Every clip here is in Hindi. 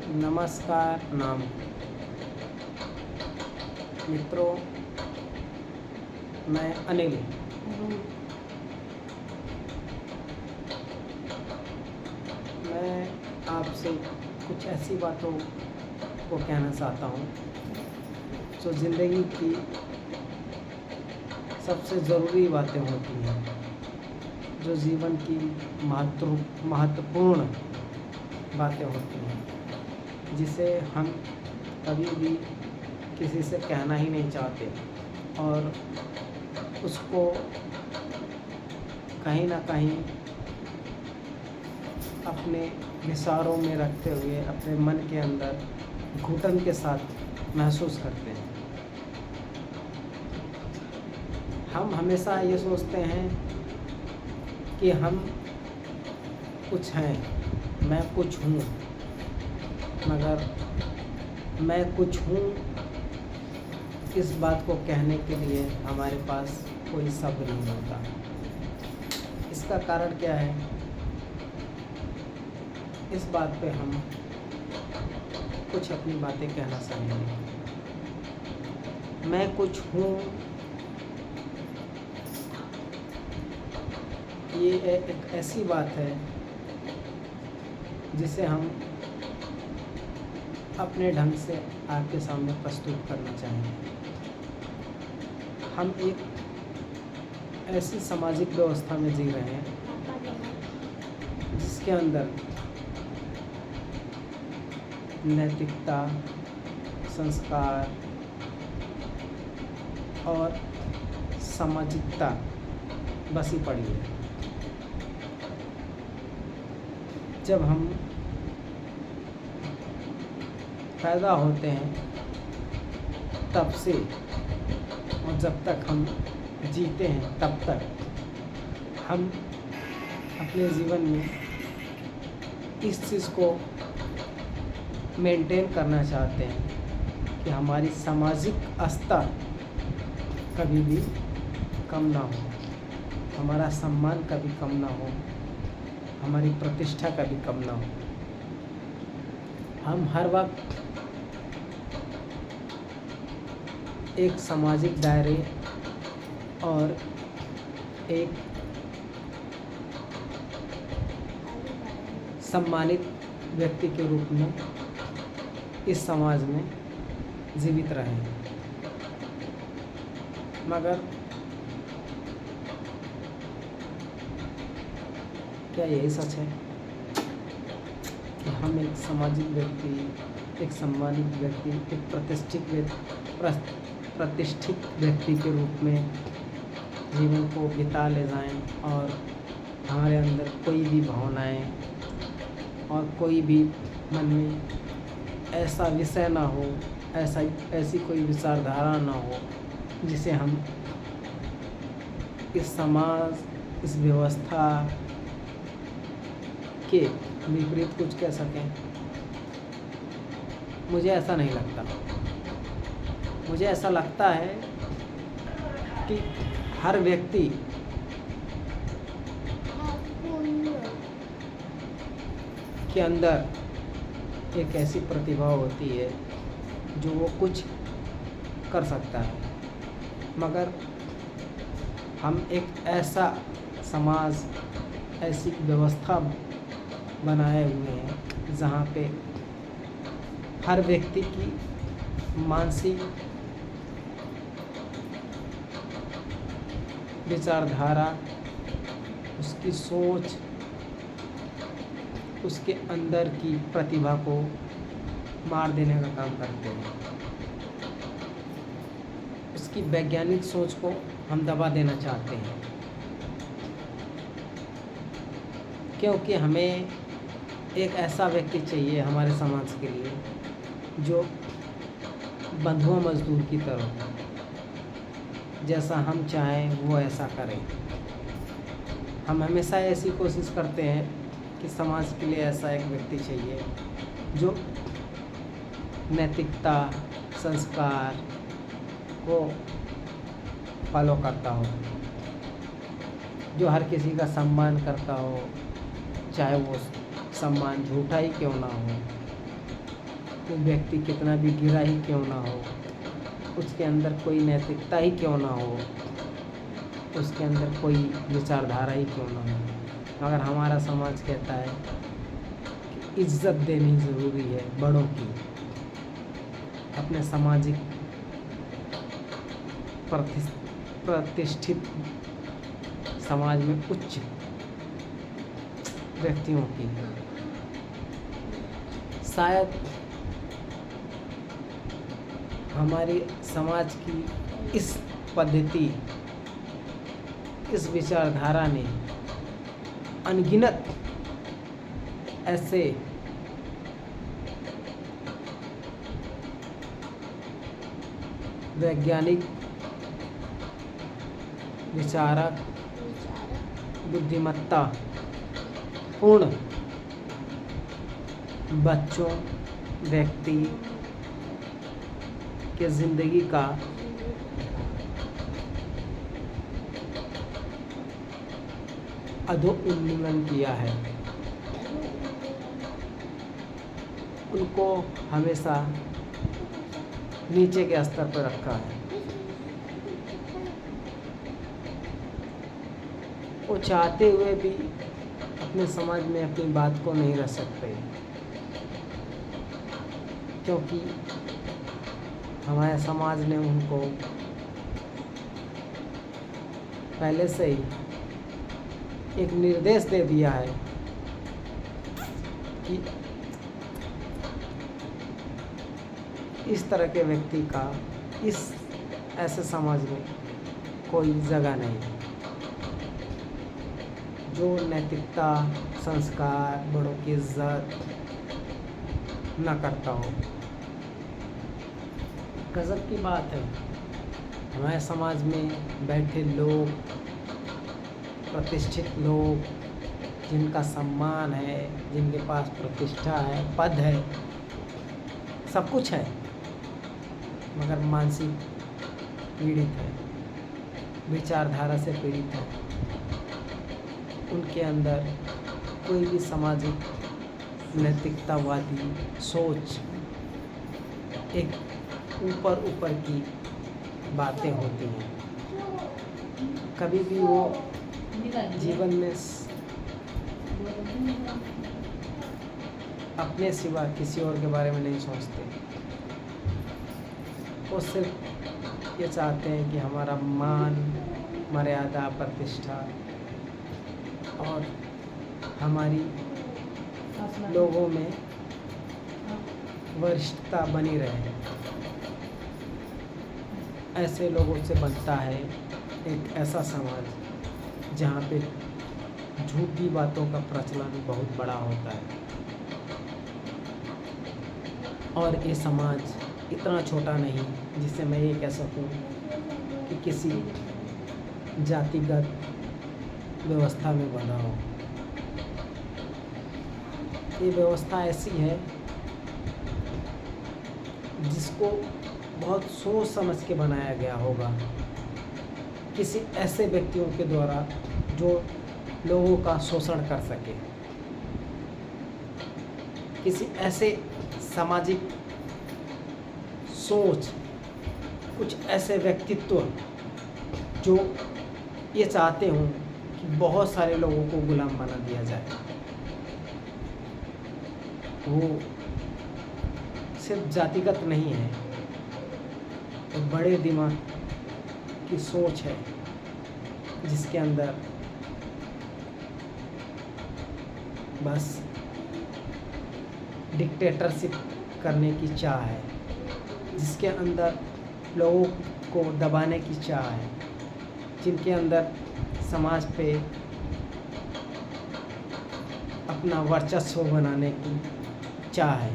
नमस्कार, प्रणाम मित्रों। मैं अनिल मैं आपसे कुछ ऐसी बातों को कहना चाहता हूँ जो ज़िंदगी की सबसे ज़रूरी बातें होती हैं, जो जीवन की महत्वपूर्ण बातें होती हैं, जिसे हम कभी भी किसी से कहना ही नहीं चाहते और उसको कहीं ना कहीं अपने विचारों में रखते हुए अपने मन के अंदर घुटन के साथ महसूस करते हैं। हम हमेशा ये सोचते हैं कि हम कुछ हैं, मैं कुछ हूँ, मगर मैं कुछ हूँ इस बात को कहने के लिए हमारे पास कोई शब्द नहीं होता। इसका कारण क्या है? इस बात पे हम कुछ अपनी बातें कहना चाहेंगे। मैं कुछ हूँ, ये एक ऐसी बात है जिसे हम अपने ढंग से आपके सामने प्रस्तुत करना चाहेंगे। हम एक ऐसी सामाजिक व्यवस्था में जी रहे हैं जिसके अंदर नैतिकता, संस्कार और सामाजिकता बसी पड़ी है। जब हम पैदा होते हैं तब से और जब तक हम जीते हैं तब तक हम अपने जीवन में इस चीज़ को मेंटेन करना चाहते हैं कि हमारी सामाजिक स्तर कभी भी कम ना हो, हमारा सम्मान कभी कम ना हो, हमारी प्रतिष्ठा कभी कम ना हो। हम हर वक्त एक सामाजिक दायरे और एक सम्मानित व्यक्ति के रूप में इस समाज में जीवित रहे, मगर क्या यही सच है कि हम एक सामाजिक व्यक्ति, एक सम्मानित व्यक्ति, एक प्रतिष्ठित व्यक्ति के रूप में जीवन को बिता ले जाएं और हमारे अंदर कोई भी भावनाएं और कोई भी मन में ऐसा विषय ना हो, ऐसी कोई विचारधारा ना हो जिसे हम इस समाज, इस व्यवस्था के विपरीत कुछ कह सकें? मुझे ऐसा नहीं लगता। मुझे ऐसा लगता है कि हर व्यक्ति के अंदर एक ऐसी प्रतिभा होती है जो वो कुछ कर सकता है, मगर हम एक ऐसा समाज, ऐसी व्यवस्था बनाए हुए हैं जहाँ पे हर व्यक्ति की मानसिक विचारधारा, उसकी सोच, उसके अंदर की प्रतिभा को मार देने का काम करते हैं। उसकी वैज्ञानिक सोच को हम दबा देना चाहते हैं, क्योंकि हमें एक ऐसा व्यक्ति चाहिए हमारे समाज के लिए जो बंधुआ मजदूर की तरह हो, जैसा हम चाहें वो ऐसा करें। हम हमेशा ऐसी कोशिश करते हैं कि समाज के लिए ऐसा एक व्यक्ति चाहिए जो नैतिकता, संस्कार को फॉलो करता हो, जो हर किसी का सम्मान करता हो, चाहे वो सम्मान झूठा ही क्यों ना हो। वो व्यक्ति कितना भी गिरा ही क्यों ना हो, उसके अंदर कोई नैतिकता ही क्यों ना हो, उसके अंदर कोई विचारधारा ही क्यों ना हो, अगर हमारा समाज कहता है कि इज्जत देनी ज़रूरी है बड़ों की, अपने सामाजिक प्रतिष्ठित समाज में उच्च व्यक्तियों की, शायद हमारी समाज की इस पद्धति, इस विचारधारा ने अनगिनत ऐसे वैज्ञानिक, विचारक, बुद्धिमत्ता पूर्ण बच्चों, व्यक्ति के ज़िंदगी का अधोउन्मूलन किया है। उनको हमेशा नीचे के स्तर पर रखा है। वो चाहते हुए भी अपने समाज में अपनी बात को नहीं रख सकते, क्योंकि हमारे समाज ने उनको पहले से ही एक निर्देश दे दिया है कि इस तरह के व्यक्ति का इस ऐसे समाज में कोई जगह नहीं, जो नैतिकता, संस्कार, बड़ों की इज्जत न करता हो। गजब की बात है, हमारे समाज में बैठे लोग, प्रतिष्ठित लोग, जिनका सम्मान है, जिनके पास प्रतिष्ठा है, पद है, सब कुछ है, मगर मानसिक पीड़ित है, विचारधारा से पीड़ित है। उनके अंदर कोई भी सामाजिक नैतिकतावादी सोच, एक ऊपर की बातें होती हैं। कभी भी वो जीवन में अपने सिवा किसी और के बारे में नहीं सोचते। वो सिर्फ ये चाहते हैं कि हमारा मान, मर्यादा, प्रतिष्ठा और हमारी लोगों में वरिष्ठता बनी रहे। ऐसे लोगों से बनता है एक ऐसा समाज जहाँ पे झूठी बातों का प्रचलन बहुत बड़ा होता है, और ये समाज इतना छोटा नहीं जिससे मैं ये कह सकूं कि किसी जातिगत व्यवस्था में बना हो। ये व्यवस्था ऐसी है जिसको बहुत सोच समझ के बनाया गया होगा, किसी ऐसे व्यक्तियों के द्वारा जो लोगों का शोषण कर सके, किसी ऐसे सामाजिक सोच, कुछ ऐसे व्यक्तित्व जो ये चाहते हों कि बहुत सारे लोगों को गुलाम बना दिया जाए। वो सिर्फ जातिगत नहीं है, तो बड़े दिमाग की सोच है जिसके अंदर बस डिक्टेटरशिप करने की चाह है, जिसके अंदर लोगों को दबाने की चाह है, जिनके अंदर समाज पे अपना वर्चस्व बनाने की चाह है।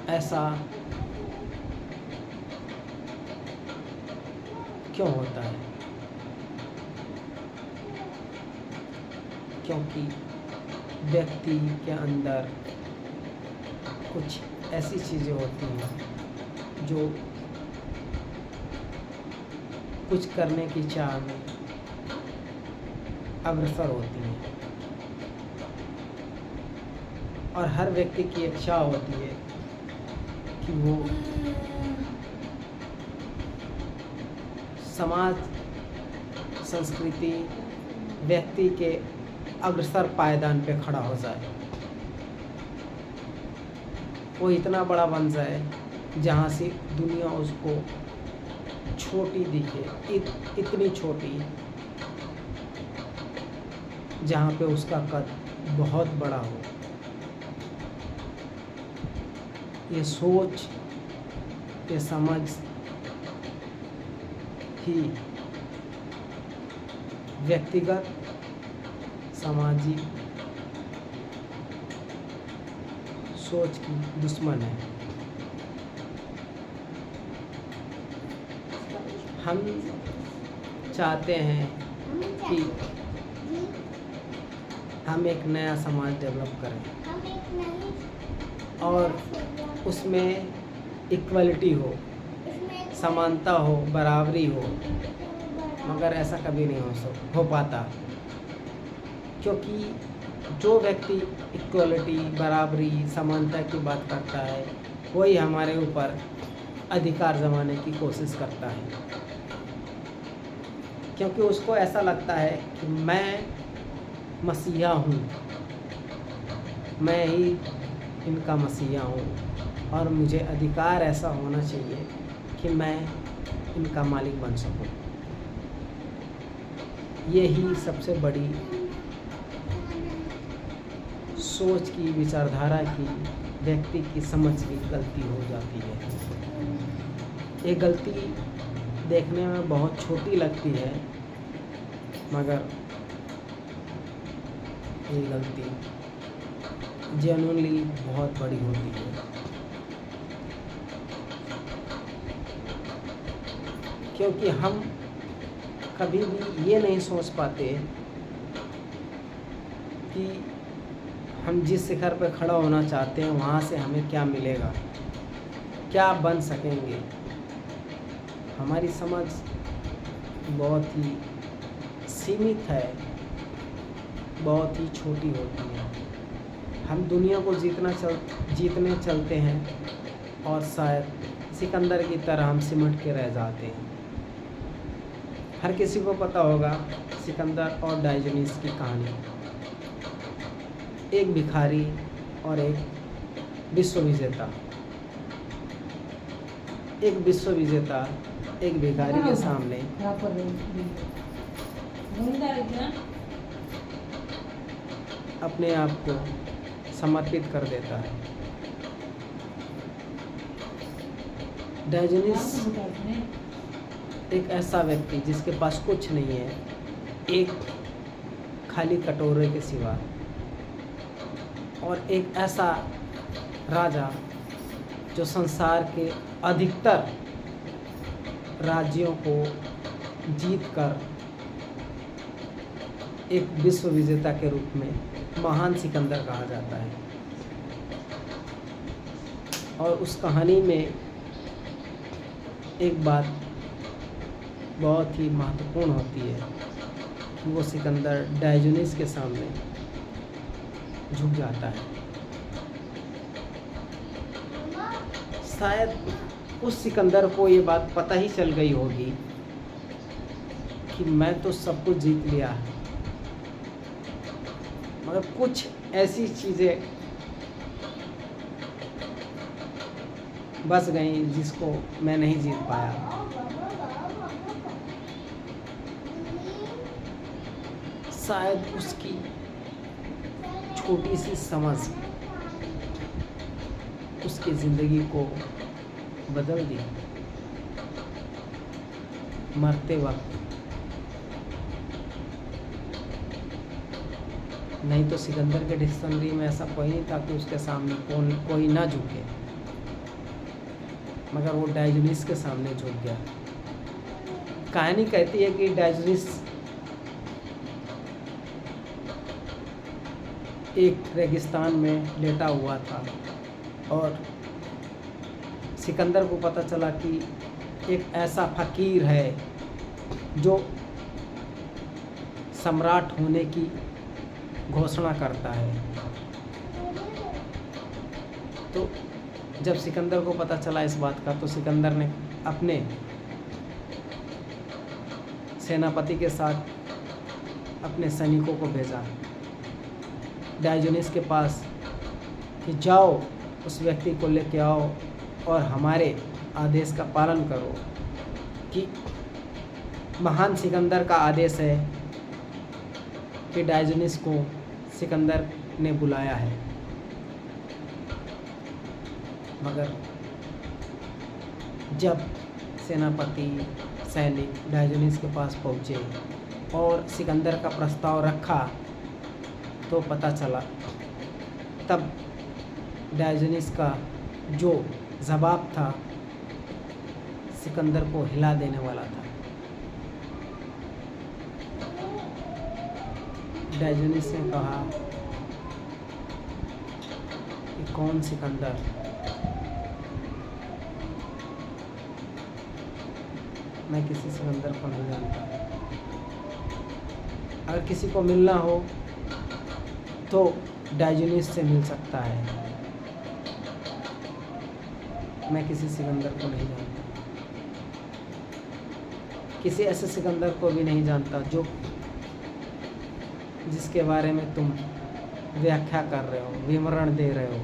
ऐसा क्यों होता है? क्योंकि व्यक्ति के अंदर कुछ ऐसी चीज़ें होती हैं जो कुछ करने की चाह में अग्रसर होती हैं। और हर व्यक्ति की इच्छा होती है कि वो समाज, संस्कृति, व्यक्ति के अग्रसर पायदान पे खड़ा हो जाए, वो इतना बड़ा बन जाए जहाँ से दुनिया उसको छोटी दिखे, इतनी छोटी जहाँ पे उसका कद बहुत बड़ा हो। ये सोच, ये समझ ही व्यक्तिगत, सामाजिक सोच की दुश्मन है। हम चाहते हैं कि हम एक नया समाज डेवलप करें और उसमें इक्वलिटी हो, समानता हो, बराबरी हो, मगर ऐसा कभी नहीं हो पाता, क्योंकि जो व्यक्ति इक्वलिटी, बराबरी, समानता की बात करता है वही हमारे ऊपर अधिकार जमाने की कोशिश करता है, क्योंकि उसको ऐसा लगता है कि मैं मसीहा हूँ, मैं ही इनका मसीहा हूँ और मुझे अधिकार ऐसा होना चाहिए कि मैं इनका मालिक बन सकूँ। यही सबसे बड़ी सोच की, विचारधारा की, व्यक्ति की समझ की गलती हो जाती है। ये गलती देखने में बहुत छोटी लगती है, मगर ये गलती जेन्युइनली बहुत बड़ी होती है, क्योंकि हम कभी भी ये नहीं सोच पाते कि हम जिस शिखर पर खड़ा होना चाहते हैं वहाँ से हमें क्या मिलेगा, क्या बन सकेंगे। हमारी समझ बहुत ही सीमित है, बहुत ही छोटी होती है। हम दुनिया को जीतने चलते हैं और शायद सिकंदर की तरह हम सिमट के रह जाते हैं। हर किसी को पता होगा सिकंदर और डायोजनीस की कहानी। एक भिखारी और एक विश्व विजेता। एक विश्व विजेता एक भिखारी के सामने अपने आप को समर्पित कर देता है। डायोजनीस एक ऐसा व्यक्ति जिसके पास कुछ नहीं है, एक खाली कटोरे के सिवा, और एक ऐसा राजा जो संसार के अधिकतर राज्यों को जीतकर एक विश्व विजेता के रूप में महान सिकंदर कहा जाता है। और उस कहानी में एक बात बहुत ही महत्वपूर्ण होती है कि वो सिकंदर डायोजनीस के सामने झुक जाता है। शायद उस सिकंदर को ये बात पता ही चल गई होगी कि मैं तो सब कुछ जीत लिया, मगर कुछ ऐसी चीज़ें बस गई जिसको मैं नहीं जीत पाया। शायद उसकी छोटी सी समझ उसकी ज़िंदगी को बदल दी। मरते वक्त नहीं तो सिकंदर के डिक्शनरी में ऐसा कोई नहीं था कि उसके सामने कोई ना झुके, मगर वो डायोजनीस के सामने झुक गया। कहानी कहती है कि डायोजनीस एक रेगिस्तान में लेटा हुआ था और सिकंदर को पता चला कि एक ऐसा फकीर है जो सम्राट होने की घोषणा करता है। तो जब सिकंदर को पता चला इस बात का, तो सिकंदर ने अपने सेनापति के साथ अपने सैनिकों को भेजा डायोजनीस के पास कि जाओ उस व्यक्ति को लेके आओ और हमारे आदेश का पालन करो, कि महान सिकंदर का आदेश है कि डायोजनीस को सिकंदर ने बुलाया है। मगर जब सेनापति सैनिक डायोजनीस के पास पहुँचे और सिकंदर का प्रस्ताव रखा, तो पता चला तब डायोजनीस का जो जवाब था सिकंदर को हिला देने वाला था। डायोजनीस ने कहा कि कौन सिकंदर? मैं किसी सिकंदर को नहीं जानता। अगर किसी को मिलना हो तो डायोजनीस से मिल सकता है। मैं किसी सिकंदर को नहीं जानता, किसी ऐसे सिकंदर को भी नहीं जानता जो जिसके बारे में तुम व्याख्या कर रहे हो, विवरण दे रहे हो।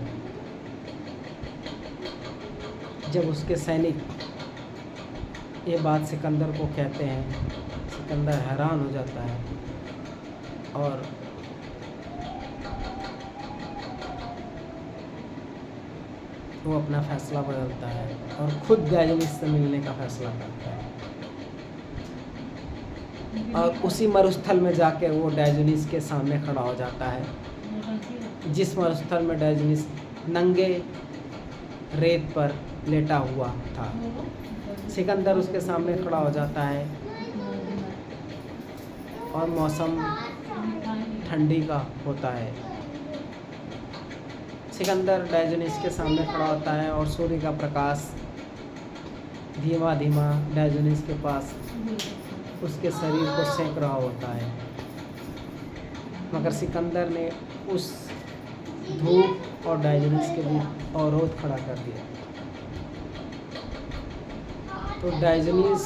जब उसके सैनिक ये बात सिकंदर को कहते हैं, सिकंदर हैरान हो जाता है और वो अपना फैसला बदलता है और खुद डायोजनीस से मिलने का फैसला करता है। और उसी मरुस्थल में जाकर वो डायोजनीस के सामने खड़ा हो जाता है, जिस मरुस्थल में डायोजनीस नंगे रेत पर लेटा हुआ था। सिकंदर उसके सामने खड़ा हो जाता है और मौसम ठंडी का होता है। सिकंदर डायोजनीस के सामने खड़ा होता है और सूर्य का प्रकाश धीमा धीमा डायोजनीस के पास उसके शरीर को सेंक रहा होता है। मगर सिकंदर ने उस धूप और डायोजनीस के बीच अवरोध खड़ा कर दिया। तो डायोजनीस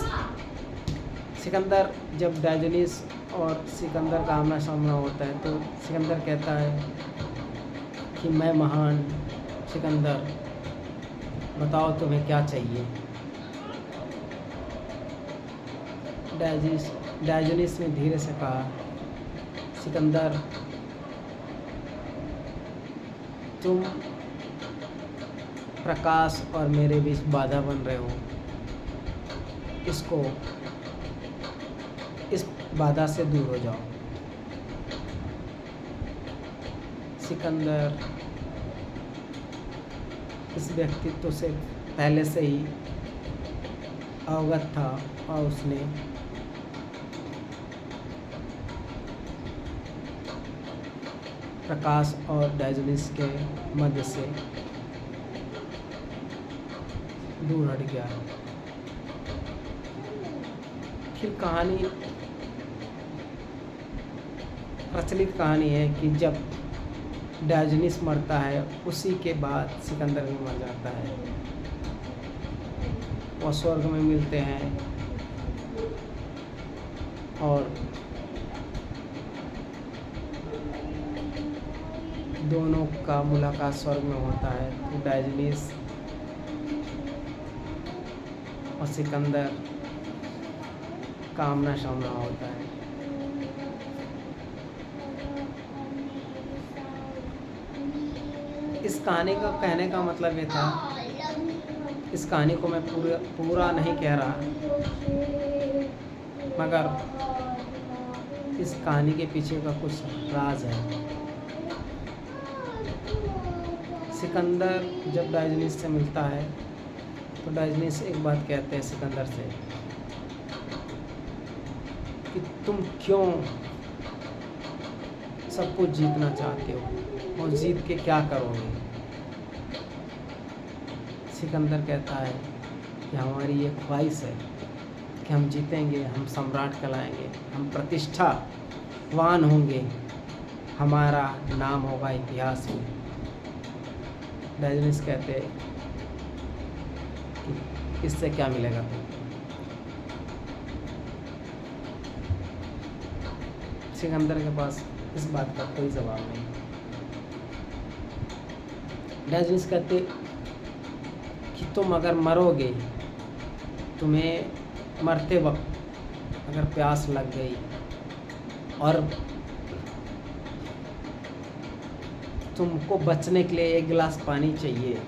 सिकंदर जब डायोजनीस और सिकंदर का आमना सामना होता है, तो सिकंदर कहता है कि मैं महान सिकंदर, बताओ तुम्हें क्या चाहिए। डायोजनीस ने धीरे से कहा, सिकंदर तुम प्रकाश और मेरे बीच बाधा बन रहे हो, इस बाधा से दूर हो जाओ। सिकंदर इस व्यक्तित्व से पहले से ही अवगत था और उसने प्रकाश और डायोजनीस के मध्य से दूर हट गया। फिर कहानी, प्रचलित कहानी है कि जब डायोजनीस मरता है, उसी के बाद सिकंदर भी मर जाता है। वो स्वर्ग में मिलते हैं और दोनों का मुलाकात स्वर्ग में होता है। तो डायोजनीस और सिकंदर का आमना सामना होता है। इस कहानी का कहने का मतलब ये था, इस कहानी को मैं पूरा नहीं कह रहा, मगर इस कहानी के पीछे का कुछ राज है। सिकंदर जब डायोजनीस से मिलता है, तो डायोजनीस एक बात कहते हैं सिकंदर से कि तुम क्यों सब कुछ जीतना चाहते हो और जीत के क्या करोगे। सिकंदर कहता है कि हमारी ये ख्वाहिश है कि हम जीतेंगे, हम सम्राट कहलाएंगे, हम प्रतिष्ठावान होंगे, हमारा नाम होगा इतिहास में। डायोजनीस कहते कि इससे क्या मिलेगा तुमको। सिकंदर के पास इस बात का कोई जवाब नहीं। डायोजनीस कहते कि तुम अगर मरोगे, तुम्हें मरते वक्त अगर प्यास लग गई और तुमको बचने के लिए एक गिलास पानी चाहिए,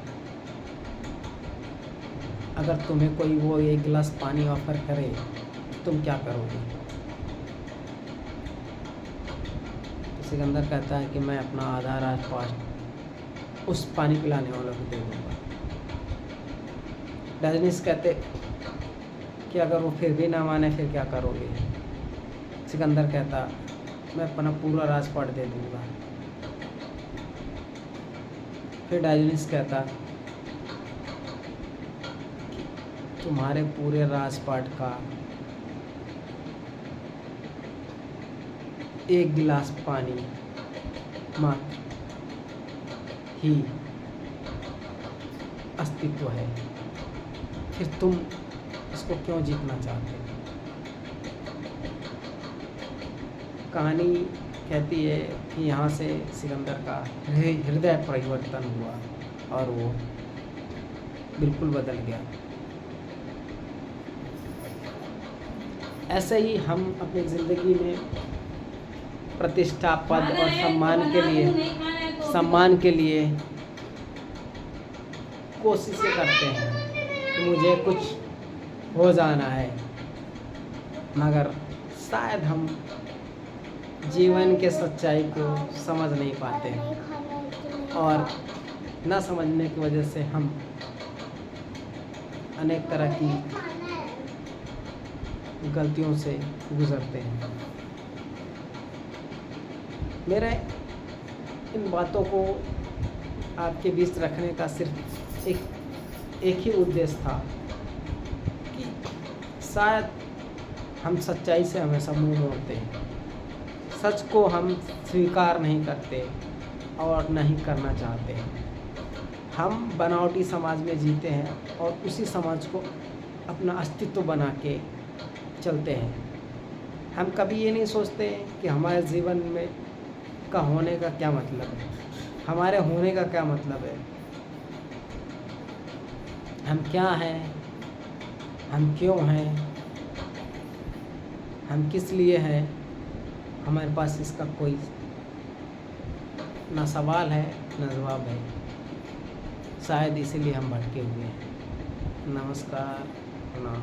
अगर तुम्हें कोई वो एक गिलास पानी ऑफर करे, तुम क्या करोगे? तो सिकंदर कहता है कि मैं अपना आधा राजपाट उस पानी पिलाने वालों को दे दूँगा। डायोजनीस कहते कि अगर वो फिर भी ना माने फिर क्या करोगे? सिकंदर कहता मैं अपना पूरा राजपाट दे दूँगा। फिर डायोजनीस कहता कि तुम्हारे पूरे राजपाट का एक गिलास पानी मात्र ही अस्तित्व है, फिर तुम इसको क्यों जीतना चाहते हो? कहानी कहती है कि यहाँ से सिकंदर का हृदय परिवर्तन हुआ और वो बिल्कुल बदल गया। ऐसे ही हम अपनी ज़िंदगी में प्रतिष्ठा, पद और सम्मान के लिए कोशिशें करते हैं कि मुझे कुछ हो जाना है, मगर शायद हम जीवन के सच्चाई को समझ नहीं पाते और न समझने की वजह से हम अनेक तरह की गलतियों से गुजरते हैं। मेरे इन बातों को आपके बीच रखने का सिर्फ एक ही उद्देश्य था कि शायद हम सच्चाई से हमेशा मुंह मोड़ते हैं, सच को हम स्वीकार नहीं करते और नहीं करना चाहते हैं। हम बनावटी समाज में जीते हैं और उसी समाज को अपना अस्तित्व बना के चलते हैं। हम कभी ये नहीं सोचते कि हमारे जीवन में का होने का क्या मतलब है, हमारे होने का क्या मतलब है, हम क्या हैं, हम क्यों हैं, हम किस लिए हैं। हमारे पास इसका कोई ना सवाल है ना जवाब है। शायद इसीलिए हम भटके हुए हैं। नमस्कार, प्रणाम।